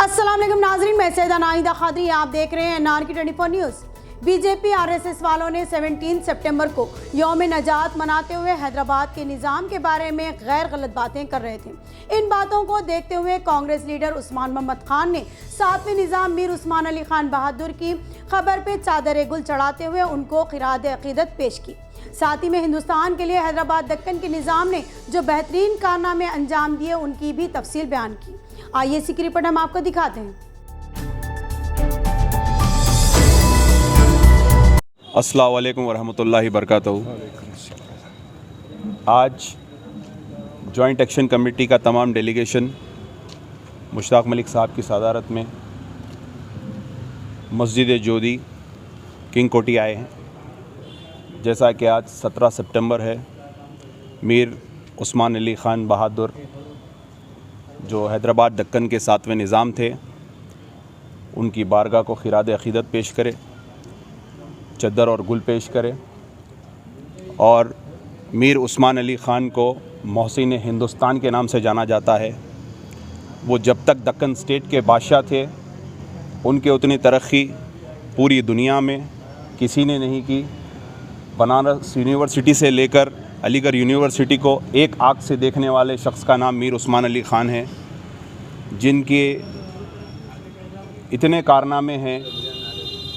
अस्सलाम वालेकुम नाजरीन, मैं सैयदा नाहिदा खादरी, आप देख रहे हैं NRK 24 न्यूज़। बीजेपी RSS वालों ने 17 सितंबर को यौम नजात मनाते हुए हैदराबाद के निज़ाम के बारे में गैर गलत बातें कर रहे थे। इन बातों को देखते हुए कांग्रेस लीडर उस्मान मोहम्मद खान ने 7वें निज़ाम मीर उस्मान अली खान बहादुर की खबर पर चादर गुल चढ़ाते हुए उनको खिराद अकीदत पेश की। साथ ही में हिंदुस्तान के लिए हैदराबाद दक्कन के निज़ाम ने जो बेहतरीन कारनामे अंजाम दिए उनकी भी तफसील बयान की। आइए इसी की रिपोर्ट हम आपको दिखाते हैं। अस्सलाम वालेकुम वरहमतुल्लाहि बरकातहू। आज जॉइंट एक्शन कमेटी का तमाम डेलीगेशन मुश्ताक मलिक साहब की सदारत में मस्जिद जोधी किंग कोठी आए हैं। जैसा कि आज 17 सितंबर है, मीर उस्मान अली ख़ान बहादुर जो हैदराबाद दक्कन के 7वें निज़ाम थे, उनकी बारगाह को खिराद अक़ीदत पेश करे, चद्दर और गुल पेश करे और मीर उस्मान अली ख़ान को मोहसिन हिंदुस्तान के नाम से जाना जाता है। वो जब तक दक्कन स्टेट के बादशाह थे, उनके उतनी तरक्की पूरी दुनिया में किसी ने नहीं की। बनारस यूनिवर्सिटी से लेकर अलीगढ़ यूनिवर्सिटी को एक आँख से देखने वाले शख्स का नाम मीर उस्मान अली ख़ान है, जिनके इतने कारनामे हैं।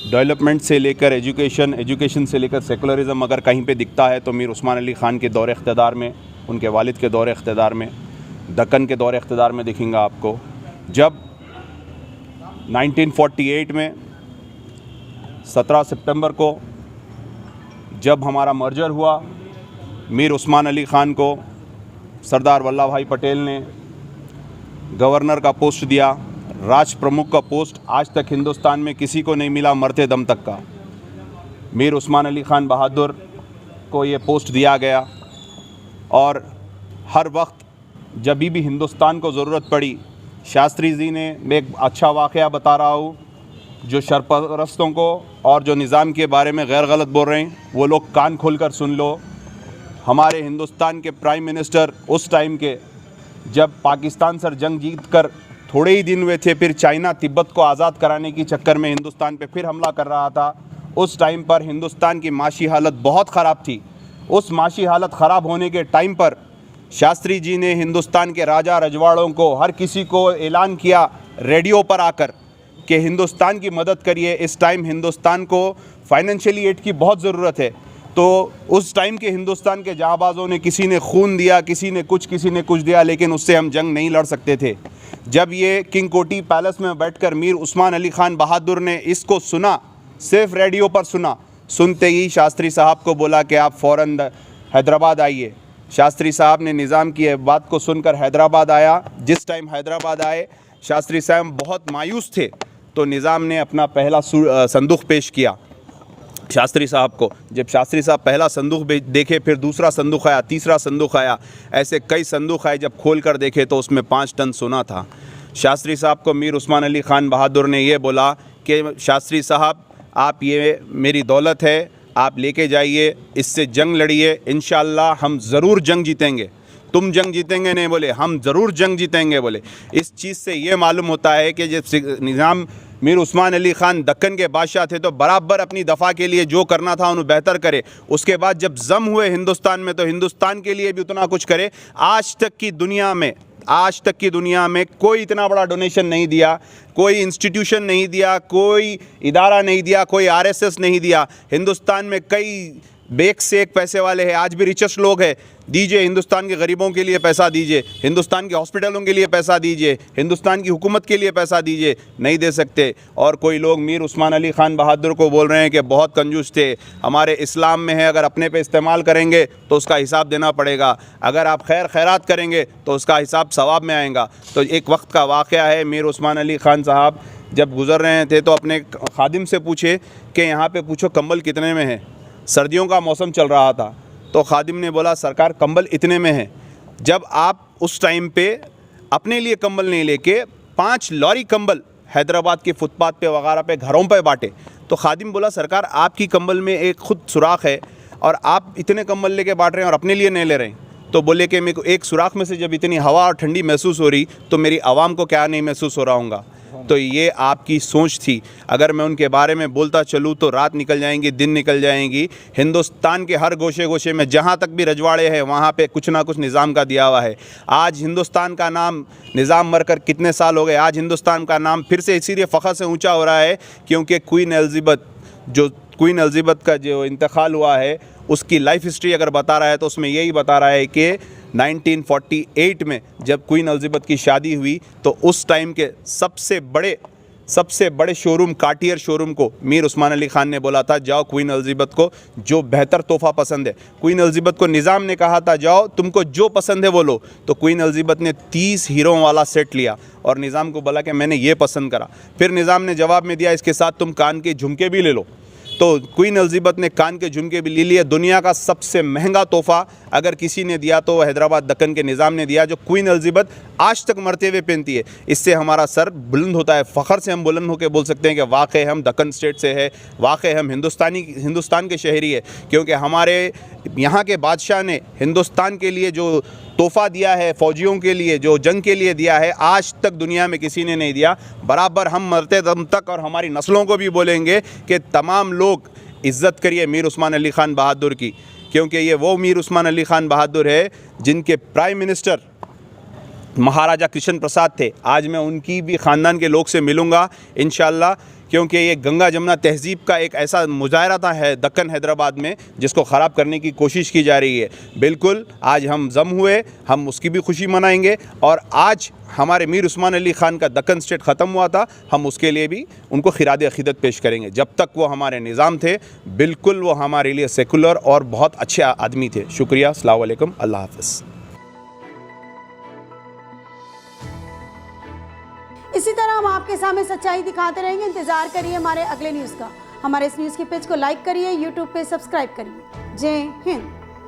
डेवलपमेंट से लेकर एजुकेशन से लेकर सेकुलरिज़म अगर कहीं पे दिखता है तो मीर उस्मान अली ख़ान के दौर इक़्तिदार में, उनके वालिद के दौर इक़्तिदार में, दक्कन के दौर इक़्तिदार में दिखेगा आपको। जब 1948 में 17 सितंबर को जब हमारा मर्जर हुआ, मीर उस्मान अली ख़ान को सरदार वल्लभ भाई पटेल ने गवर्नर का पोस्ट दिया, राज प्रमुख का पोस्ट आज तक हिंदुस्तान में किसी को नहीं मिला मरते दम तक का। मीर उस्मान अली ख़ान बहादुर को ये पोस्ट दिया गया और हर वक्त जब भी हिंदुस्तान को ज़रूरत पड़ी, शास्त्री जी ने, मैं एक अच्छा वाक़या बता रहा हूँ, जो शरपरस्तों को और जो निज़ाम के बारे में गैर गलत बोल रहे हैं वो लोग कान खोल कर सुन लो। हमारे हिंदुस्तान के प्राइम मिनिस्टर उस टाइम के, जब पाकिस्तान सर जंग जीत कर थोड़े ही दिन हुए थे, फिर चाइना तिब्बत को आज़ाद कराने की चक्कर में हिंदुस्तान पे फिर हमला कर रहा था। उस टाइम पर हिंदुस्तान की माशी हालत बहुत ख़राब थी। उस माशी हालत ख़राब होने के टाइम पर शास्त्री जी ने हिंदुस्तान के राजा रजवाड़ों को, हर किसी को ऐलान किया रेडियो पर आकर कि हिंदुस्तान की मदद करिए। इस टाइम हिंदुस्तान को फाइनेंशियली एड की बहुत ज़रूरत है। तो उस टाइम के हिंदुस्तान के जहाँबाजों ने, किसी ने खून दिया, किसी ने कुछ दिया, लेकिन उससे हम जंग नहीं लड़ सकते थे। जब ये किंग कोठी पैलेस में बैठकर मीर उस्मान अली ख़ान बहादुर ने इसको सुना, सिर्फ रेडियो पर सुना, सुनते ही शास्त्री साहब को बोला कि आप फ़ौरन हैदराबाद आइए। शास्त्री साहब ने निज़ाम की बात को सुनकर हैदराबाद आया। जिस टाइम हैदराबाद आए, शास्त्री साहब बहुत मायूस थे, तो निज़ाम ने अपना पहला संदूक पेश किया शास्त्री साहब को। जब शास्त्री साहब पहला संदूक देखे, फिर दूसरा संदूक आया, तीसरा संदूक आया, ऐसे कई संदूक आए। जब खोल कर देखे तो उसमें 5 टन सोना था। शास्त्री साहब को मीर उस्मान अली ख़ान बहादुर ने ये बोला कि शास्त्री साहब, आप ये मेरी दौलत है, आप लेके जाइए, इससे जंग लड़िए, इंशाअल्लाह हम ज़रूर जंग जीतेंगे। तुम जंग जीतेंगे नहीं बोले, हम ज़रूर जंग जीतेंगे बोले। इस चीज़ से ये मालूम होता है कि जब निज़ाम मीर उस्मान अली ख़ान दक्कन के बादशाह थे तो बराबर अपनी दफ़ा के लिए जो करना था उन्हें बेहतर करे। उसके बाद जब जम हुए हिंदुस्तान में, तो हिंदुस्तान के लिए भी उतना कुछ करे। आज तक की दुनिया में कोई इतना बड़ा डोनेशन नहीं दिया, कोई इंस्टीट्यूशन नहीं दिया, कोई इदारा नहीं दिया, कोई RSS नहीं दिया। हिंदुस्तान में कई बेक से एक पैसे वाले हैं, आज भी रिचेस्ट लोग हैं। दीजिए, हिंदुस्तान के गरीबों के लिए पैसा दीजिए, हिंदुस्तान के हॉस्पिटलों के लिए पैसा दीजिए, हिंदुस्तान की हुकूमत के लिए पैसा दीजिए, नहीं दे सकते। और कोई लोग मीर उस्मान अली ख़ान बहादुर को बोल रहे हैं कि बहुत कंजूस थे। हमारे इस्लाम में है, अगर अपने पे इस्तेमाल करेंगे तो उसका हिसाब देना पड़ेगा, अगर आप खैरात करेंगे तो उसका हिसाब सवाब में आएगा। तो एक वक्त का वाक़या है, मीर उस्मान अली ख़ान साहब जब गुज़र रहे थे तो अपने खादिम से पूछे कि यहाँ पर पूछो कंबल कितने में है। सर्दियों का मौसम चल रहा था, तो खादिम ने बोला सरकार कंबल इतने में है। जब आप उस टाइम पे अपने लिए कंबल नहीं लेके 5 लॉरी कंबल हैदराबाद के फुटपाथ पे वगैरह पे घरों पे बांटे, तो खादिम बोला सरकार आपकी कंबल में एक खुद सुराख है और आप इतने कंबल लेके बांट रहे हैं और अपने लिए नहीं ले रहे हैं। तो बोले कि मेरे को एक सुराख में से जब इतनी हवा और ठंडी महसूस हो रही तो मेरी आवाम को क्या नहीं महसूस हो रहा होगा। तो ये आपकी सोच थी। अगर मैं उनके बारे में बोलता चलूँ तो रात निकल जाएंगी, दिन निकल जाएंगी। हिंदुस्तान के हर गोशे गोशे में जहाँ तक भी रजवाड़े हैं वहाँ पे कुछ ना कुछ निज़ाम का दिया हुआ है। आज हिंदुस्तान का नाम, निज़ाम मरकर कितने साल हो गए, आज हिंदुस्तान का नाम फिर से इसीलिए फ़ख्र से ऊँचा हो रहा है क्योंकि क्वीन एलिज़ाबेथ का जो इंतकाल हुआ है उसकी लाइफ हिस्ट्री अगर बता रहा है तो उसमें यही बता रहा है कि 1948 में जब क्वीन एलिज़ाबेथ की शादी हुई तो उस टाइम के सबसे बड़े शोरूम, कार्टियर शोरूम को मीर उस्मान अली ख़ान ने बोला था जाओ क्वीन एलिज़ाबेथ को जो बेहतर तोहफ़ा पसंद है। क्वीन एलिज़ाबेथ को निज़ाम ने कहा था जाओ तुमको जो पसंद है वो लो, तो क्वीन एलिज़ाबेथ ने 30 हीरों वाला सेट लिया और निज़ाम को बोला कि मैंने ये पसंद करा। फिर निज़ाम ने जवाब में दिया इसके साथ तुम कान के झुमके भी ले लो, तो क्वीन एलिज़ाबेथ ने कान के झुमके भी ले लिए। दुनिया का सबसे महंगा तोहफ़ा अगर किसी ने दिया तो हैदराबाद दक्कन के निज़ाम ने दिया, जो क्वीन एलिज़ाबेथ आज तक मरते हुए पहनती है। इससे हमारा सर बुलंद होता है, फ़ख्र से हम बुलंद होकर बोल सकते हैं कि वाकई हम दक्कन स्टेट से है, वाकई हम हिंदुस्तान के शहरी है, क्योंकि हमारे यहाँ के बादशाह ने हिंदुस्तान के लिए जो तोहफ़ा दिया है, फ़ौजियों के लिए जो जंग के लिए दिया है, आज तक दुनिया में किसी ने नहीं दिया। बराबर हम मरते दम तक और हमारी नस्लों को भी बोलेंगे कि तमाम लोग इज़्ज़त करिए मीर उस्मान अली ख़ान बहादुर की, क्योंकि ये वो मीर उस्मान अली ख़ान बहादुर है जिनके प्राइम मिनिस्टर महाराजा कृष्ण प्रसाद थे। आज मैं उनकी भी ख़ानदान के लोग से मिलूँगा इंशाअल्लाह, क्योंकि ये गंगा जमुना तहज़ीब का एक ऐसा मुजाहरा है दक्कन हैदराबाद में जिसको ख़राब करने की कोशिश की जा रही है। बिल्कुल आज हम जम हुए, हम उसकी भी खुशी मनाएंगे और आज हमारे मीर उस्मान अली ख़ान का दक्कन स्टेट ख़त्म हुआ था, हम उसके लिए भी उनको खिराद अक़ीदत पेश करेंगे। जब तक वो हमारे निज़ाम थे बिल्कुल वो हमारे लिए सेकुलर और बहुत अच्छे आदमी थे। शुक्रिया, अस्सलामु अलैकुम, अल्लाह हाफ़िज़। इसी तरह हम आपके सामने सच्चाई दिखाते रहेंगे। इंतजार करिए हमारे अगले न्यूज़ का। हमारे इस न्यूज़ की पेज को लाइक करिए, यूट्यूब पे सब्सक्राइब करिए। जय हिंद।